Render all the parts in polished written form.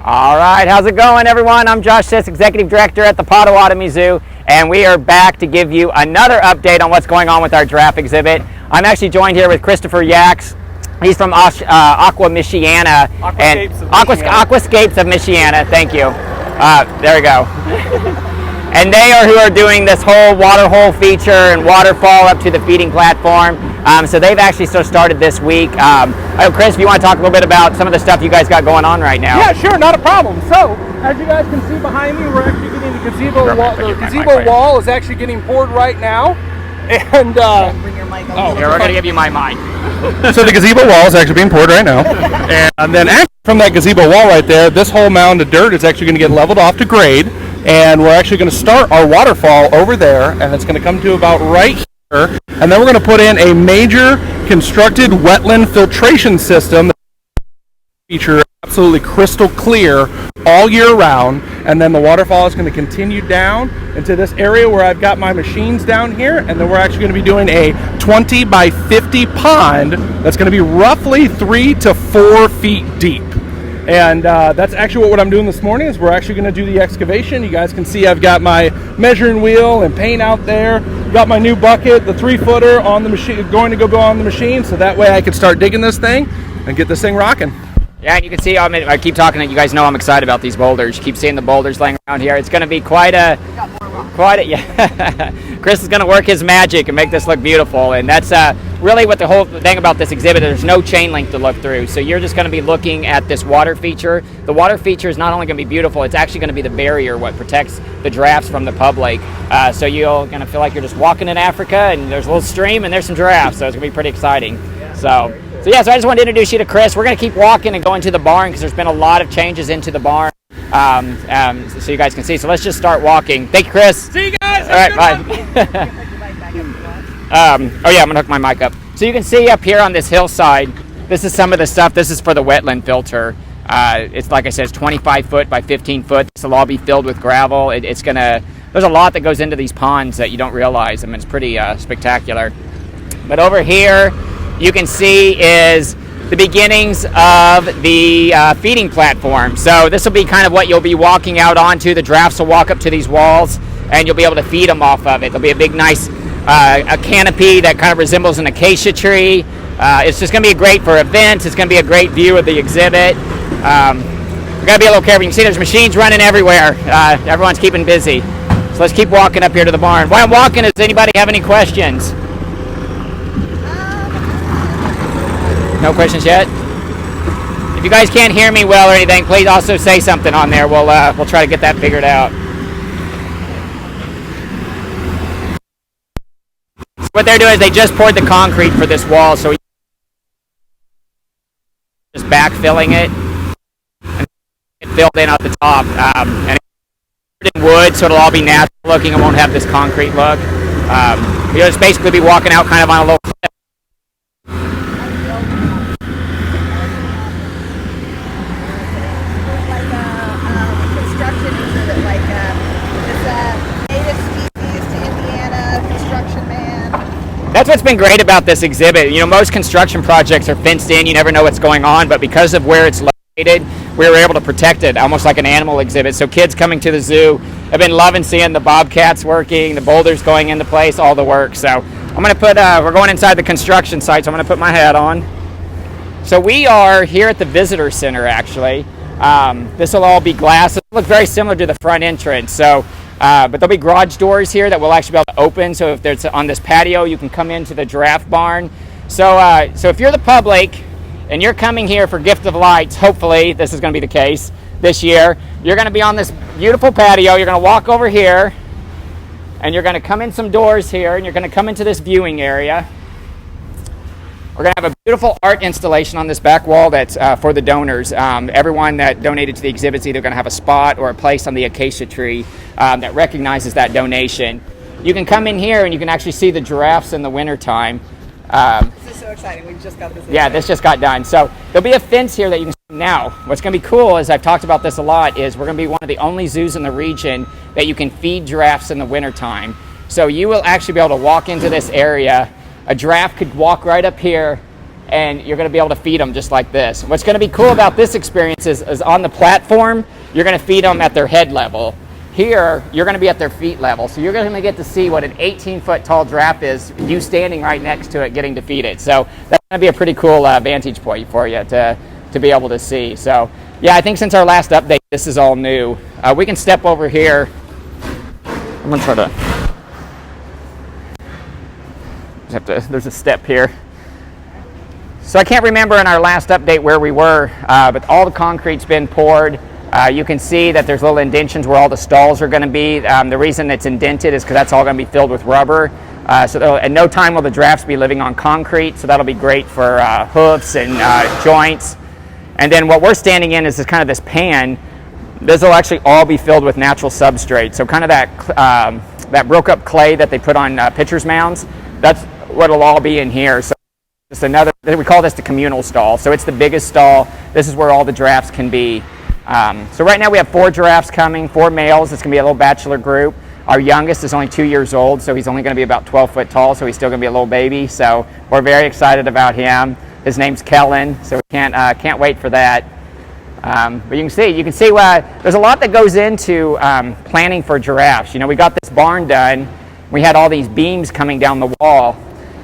All right, how's it going, everyone? I'm Josh Sisk, Executive Director at the Potawatomi Zoo, and we are back to give you another update on what's going on with our giraffe exhibit. I'm actually joined here with Krystofer Yacks. He's from Michiana. Aquascapes of Michiana. Thank you. There we go. And they are who are doing this whole water hole feature and waterfall up to the feeding platform. So they've actually started this week. Chris, if you want to talk a little bit about some of the stuff you guys got going on right now. Yeah, sure, not a problem. So, as you guys can see behind me, we're actually getting the gazebo wall. The gazebo wall is actually getting poured right now. And bring your mic over. Here, we're going to give you my mic. So the gazebo wall is actually being poured right now. And then from that gazebo wall right there, this whole mound of dirt is actually going to get leveled off to grade. And we're actually going to start our waterfall over there, and it's going to come to about right here. And then we're going to put in a major constructed wetland filtration system that feature absolutely crystal clear all year round. And then the waterfall is going to continue down into this area where I've got my machines down here. And then we're actually going to be doing a 20 by 50 pond that's going to be roughly 3 to 4 feet deep. And that's actually what I'm doing this morning is we're actually going to do the excavation. You guys can see I've got my measuring wheel and paint out there. Got my new bucket, the 3-footer on the machine, going to go on the machine, so that way I can start digging this thing and get this thing rocking. Yeah, and you can see, I keep talking, and you guys know I'm excited about these boulders. You keep seeing the boulders laying around here. It's going to be yeah. Chris is going to work his magic and make this look beautiful, and that's really what the whole thing about this exhibit. There's no chain link to look through, so you're just going to be looking at this water feature. The water feature is not only going to be beautiful, it's actually going to be the barrier, what protects the giraffes from the public. So you're going to feel like you're just walking in Africa, and there's a little stream, and there's some giraffes, so it's going to be pretty exciting. So I just wanted to introduce you to Chris. We're going to keep walking and going to the barn because there's been a lot of changes into the barn, so you guys can see. So let's just start walking. Thank you, Chris. See you guys. All right, bye. I'm going to hook my mic up. So you can see up here on this hillside, this is some of the stuff. This is for the wetland filter. It's like I said, it's 25 foot by 15 foot. This will all be filled with gravel. There's a lot that goes into these ponds that you don't realize. I mean, it's pretty spectacular. But over here, you can see is the beginnings of the feeding platform. So this will be kind of what you'll be walking out onto. The giraffes will walk up to these walls, and you'll be able to feed them off of it. There'll be a big, nice a canopy that kind of resembles an acacia tree. It's just going to be great for events. It's going to be a great view of the exhibit. We've got to be a little careful. You can see there's machines running everywhere. Everyone's keeping busy. So let's keep walking up here to the barn. While I'm walking, does anybody have any questions? No questions yet? If you guys can't hear me well or anything, please also say something on there. We'll try to get that figured out. So what they're doing is they just poured the concrete for this wall, so just backfilling it and it filled in at the top. And it's in wood, so it'll all be natural looking. It won't have this concrete look. You'll just basically be walking out kind of on a little cliff. That's what's been great about this exhibit. You know, most construction projects are fenced in. You never know what's going on, but because of where it's located, we were able to protect it, almost like an animal exhibit. So kids coming to the zoo have been loving seeing the bobcats working, the boulders going into place, all the work. So I'm going to put, we're going inside the construction site, so I'm going to put my hat on. So we are here at the visitor center, actually. This will all be glass. It'll look very similar to the front entrance. So. But there'll be garage doors here that we'll actually be able to open. So if there's on this patio, you can come into the giraffe barn. So if you're the public and you're coming here for Gift of Lights, hopefully this is going to be the case this year, you're going to be on this beautiful patio. You're going to walk over here, and you're going to come in some doors here, and you're going to come into this viewing area. We're going to have a beautiful art installation on this back wall that's for the donors. Everyone that donated to the exhibit is either going to have a spot or a place on the acacia tree that recognizes that donation. You can come in here and you can actually see the giraffes in the wintertime. This is so exciting. We just got this. Yeah, this just got done. So there'll be a fence here that you can see now. What's going to be cool is, I've talked about this a lot, is we're going to be one of the only zoos in the region that you can feed giraffes in the wintertime. So you will actually be able to walk into this area. A giraffe could walk right up here and you're going to be able to feed them just like this. What's going to be cool about this experience is on the platform, you're going to feed them at their head level. Here, you're going to be at their feet level, so you're going to get to see what an 18-foot tall giraffe is, you standing right next to it getting to feed it. So that's going to be a pretty cool vantage point for you to be able to see. So yeah, I think since our last update, this is all new. We can step over here. I'm going to try to... there's a step here. So I can't remember in our last update where we were, but all the concrete's been poured. You can see that there's little indentions where all the stalls are going to be. The reason it's indented is because that's all going to be filled with rubber. So at no time will the giraffes be living on concrete, so that'll be great for hoofs and joints. And then what we're standing in is kind of this pan. This will actually all be filled with natural substrate. So kind of that broke up clay that they put on pitcher's mounds, that's what it'll all be in here. So just another, we call this the communal stall. So it's the biggest stall. This is where all the giraffes can be. So right now we have 4 giraffes coming, 4 males. It's going to be a little bachelor group. Our youngest is only 2 years old, so he's only going to be about 12 foot tall, so he's still going to be a little baby. So we're very excited about him. His name's Kellen, so we can't wait for that. But you can see there's a lot that goes into planning for giraffes. You know, we got this barn done. We had all these beams coming down the wall.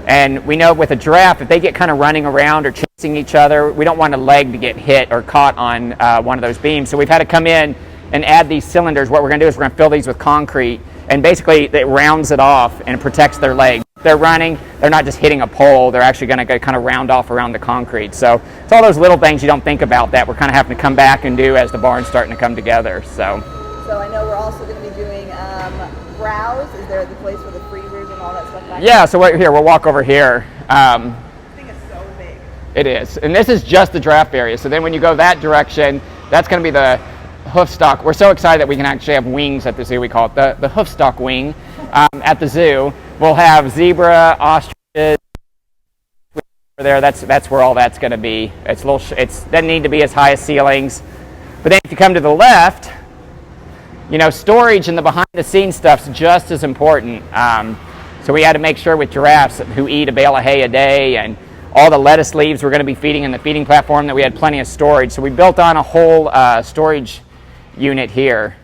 And we know with a giraffe, if they get kind of running around or chasing each other, we don't want a leg to get hit or caught on one of those beams. So we've had to come in and add these cylinders. What we're going to do is we're going to fill these with concrete, and basically it rounds it off and protects their leg. If they're running, they're not just hitting a pole, they're actually going to kind of round off around the concrete. So it's all those little things you don't think about that we're kind of having to come back and do as the barn's starting to come together. So I know we're also going to be doing browse. Is there the place for the freezers and all that stuff back yeah, so right here, we'll walk over here. This thing is so big. It is, and this is just the giraffe area. So then when you go that direction, that's going to be the hoof stock. We're so excited that we can actually have wings at the zoo. We call it the hoof stock wing at the zoo. We'll have zebra, ostriches over there. That's where all that's going to be. It doesn't need to be as high as ceilings. But then if you come to the left, you know, storage and the behind-the-scenes stuff's just as important. So we had to make sure with giraffes who eat a bale of hay a day and all the lettuce leaves we're going to be feeding in the feeding platform that we had plenty of storage. So we built on a whole storage unit here.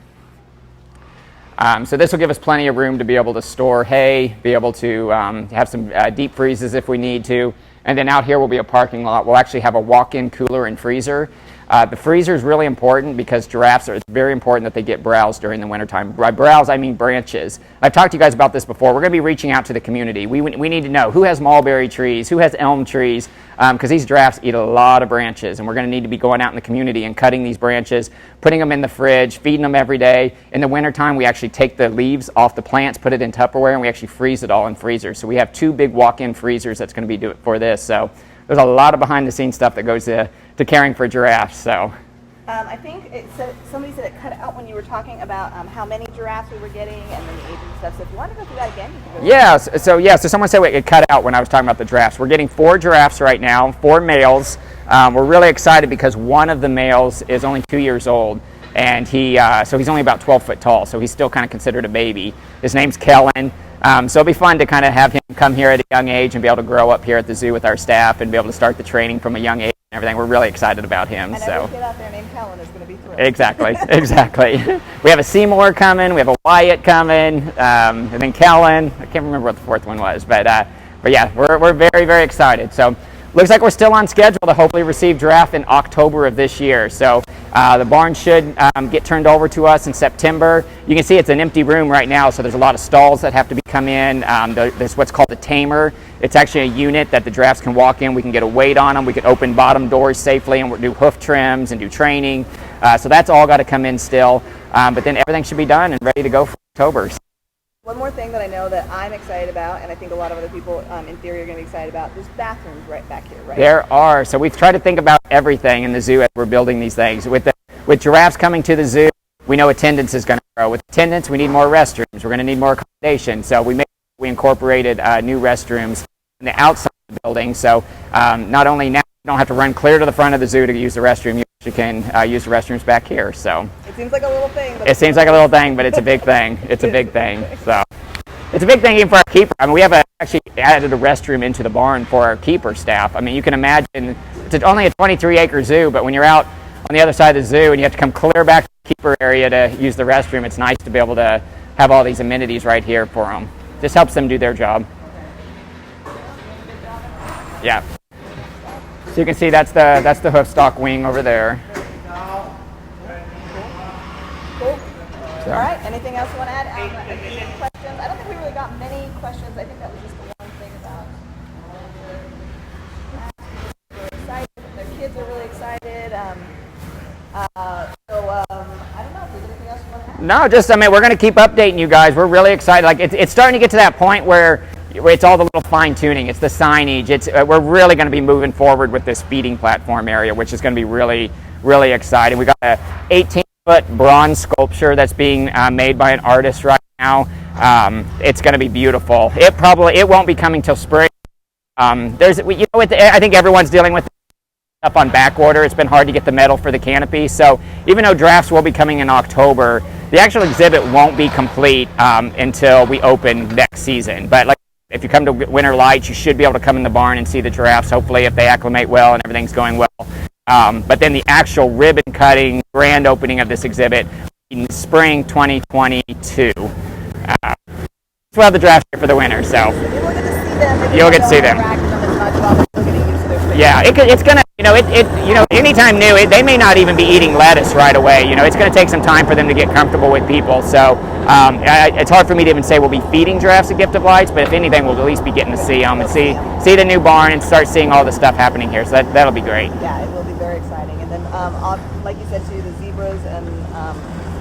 So this will give us plenty of room to be able to store hay, be able to have some deep freezes if we need to. And then out here will be a parking lot. We'll actually have a walk-in cooler and freezer. The freezer is really important because giraffes, it's very important that they get browse during the wintertime. By browse, I mean branches. I've talked to you guys about this before. We're going to be reaching out to the community. We need to know who has mulberry trees, who has elm trees, because these giraffes eat a lot of branches, and we're going to need to be going out in the community and cutting these branches, putting them in the fridge, feeding them every day. In the wintertime, we actually take the leaves off the plants, put it in Tupperware, and we actually freeze it all in freezers. So we have 2 big walk-in freezers that's going to be doing for this. So there's a lot of behind-the-scenes stuff that goes to caring for giraffes. So I think somebody said it cut out when you were talking about how many giraffes we were getting and then the age and stuff. So if you want to go through that again, you can go so someone said it cut out when I was talking about the giraffes. We're getting 4 giraffes right now, 4 males. We're really excited because one of the males is only 2 years old, and so he's only about 12 foot tall, so he's still kind of considered a baby. His name's Kellen. So it'll be fun to kind of have him come here at a young age and be able to grow up here at the zoo with our staff and be able to start the training from a young age and everything. We're really excited about him. And every kid out there named Kellen is going to be thrilled. Exactly. We have a Seymour coming, we have a Wyatt coming, and then Kellen. I can't remember what the 4th one was, but yeah, we're very, very excited. So looks like we're still on schedule to hopefully receive giraffe in October of this year. So the barn should get turned over to us in September. You can see it's an empty room right now, so there's a lot of stalls that have to be come in. There's what's called a tamer. It's actually a unit that the giraffes can walk in. We can get a weight on them. We can open bottom doors safely and we'll do hoof trims and do training. So that's all got to come in still. But then everything should be done and ready to go for October. One more thing that I know that I'm excited about, and I think a lot of other people in theory are going to be excited about, there's bathrooms right back here, right? There are. So we've tried to think about everything in the zoo as we're building these things. With giraffes coming to the zoo, we know attendance is going to grow. With attendance, we need more restrooms. We're going to need more accommodation. So we incorporated new restrooms in the outside of the building. So not only now you don't have to run clear to the front of the zoo to use the restroom, you can use the restrooms back here. So it seems like a little thing. It seems like a little thing, but it's a big thing. It's a big thing. So it's a big thing even for our keeper. I mean, we have actually added a restroom into the barn for our keeper staff. I mean, you can imagine it's only a 23-acre zoo, but when you're out on the other side of the zoo and you have to come clear back to the keeper area to use the restroom, it's nice to be able to have all these amenities right here for them. Just helps them do their job. Yeah. So you can see that's the hoof stock wing over there. Cool. So. All right. Anything else you want to add? Any questions? I don't think we really got many questions. I think that was just the one thing about they're excited. Their kids are really excited. I don't know if there's anything else you want to add. No, just I mean we're going to keep updating you guys. We're really excited. Like it's starting to get to that point where it's all the little fine tuning. It's the signage. We're really going to be moving forward with this feeding platform area, which is going to be really, really exciting. We got a 18-foot bronze sculpture that's being made by an artist right now. It's going to be beautiful. It won't be coming till spring. I think everyone's dealing with up on back order. It's been hard to get the metal for the canopy. So even though drafts will be coming in October, the actual exhibit won't be complete until we open next season. But like, if you come to Winter Lights, you should be able to come in the barn and see the giraffes, hopefully, if they acclimate well and everything's going well. But then the actual ribbon cutting grand opening of this exhibit in spring 2022. So we'll have the draft here for the winter, so you'll get to see them. Yeah, it's gonna, anytime new, they may not even be eating lettuce right away. It's gonna take some time for them to get comfortable with people. So it's hard for me to even say we'll be feeding giraffes a gift of lights, but if anything, we'll at least be getting to see them and see the new barn and start seeing all the stuff happening here. So that'll be great. Yeah, it will be very exciting. And then, like you said too, the zebras and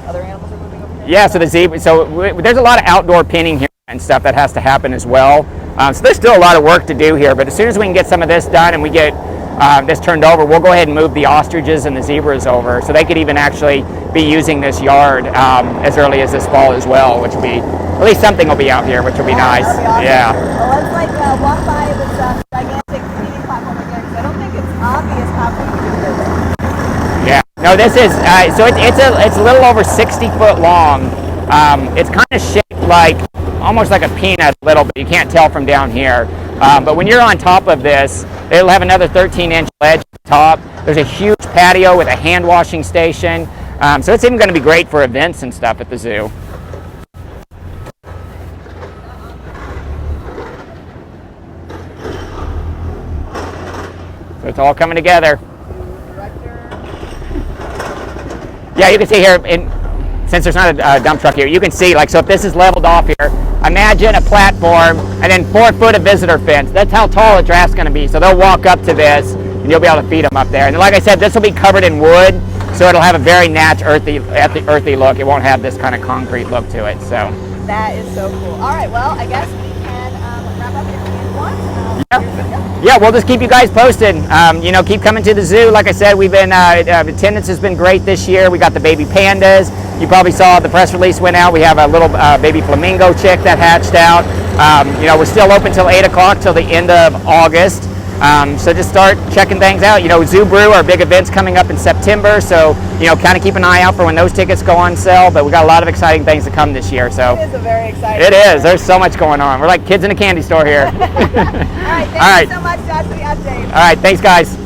other animals are moving over here. Yeah, so the zebra. So there's a lot of outdoor pinning here and stuff that has to happen as well. So there's still a lot of work to do here, but as soon as we can get some of this done and we get this turned over, we'll go ahead and move the ostriches and the zebras over, so they could even actually be using this yard as early as this fall as well, which will be, at least something will be out here, which will be nice. Awesome. Yeah. Well, let's walk by this gigantic feeding platform again, because I don't think it's obvious how big it is. Yeah. No, this is so it's a little over 60 foot long. It's kind of shaped like almost like a peanut a little bit. You can't tell from down here. But when you're on top of this, it'll have another 13-inch ledge at the top. There's a huge patio with a hand washing station. So it's even going to be great for events and stuff at the zoo. So it's all coming together. Yeah, you can see here, since there's not a dump truck here, you can see, so if this is leveled off here, imagine a platform and then 4 foot of visitor fence. That's how tall a giraffe's going to be. So they'll walk up to this and you'll be able to feed them up there. And like I said, this will be covered in wood, so it'll have a very natural, earthy look. It won't have this kind of concrete look to it. So that is so cool. All right, well, I guess we can wrap up if you want. Yeah, we'll just keep you guys posted. Keep coming to the zoo. Like I said, we've been attendance has been great this year. We got the baby pandas. You probably saw the press release went out. We have a little baby flamingo chick that hatched out. We're still open till 8 o'clock till the end of August. So just start checking things out. Zoo Brew, our big event's coming up in September. So, kind of keep an eye out for when those tickets go on sale. But we got a lot of exciting things to come this year. So it is a very exciting. It is. There's so much going on. We're like kids in a candy store here. All right. Thank you so much, Josh, for the update. All right. Thanks, guys.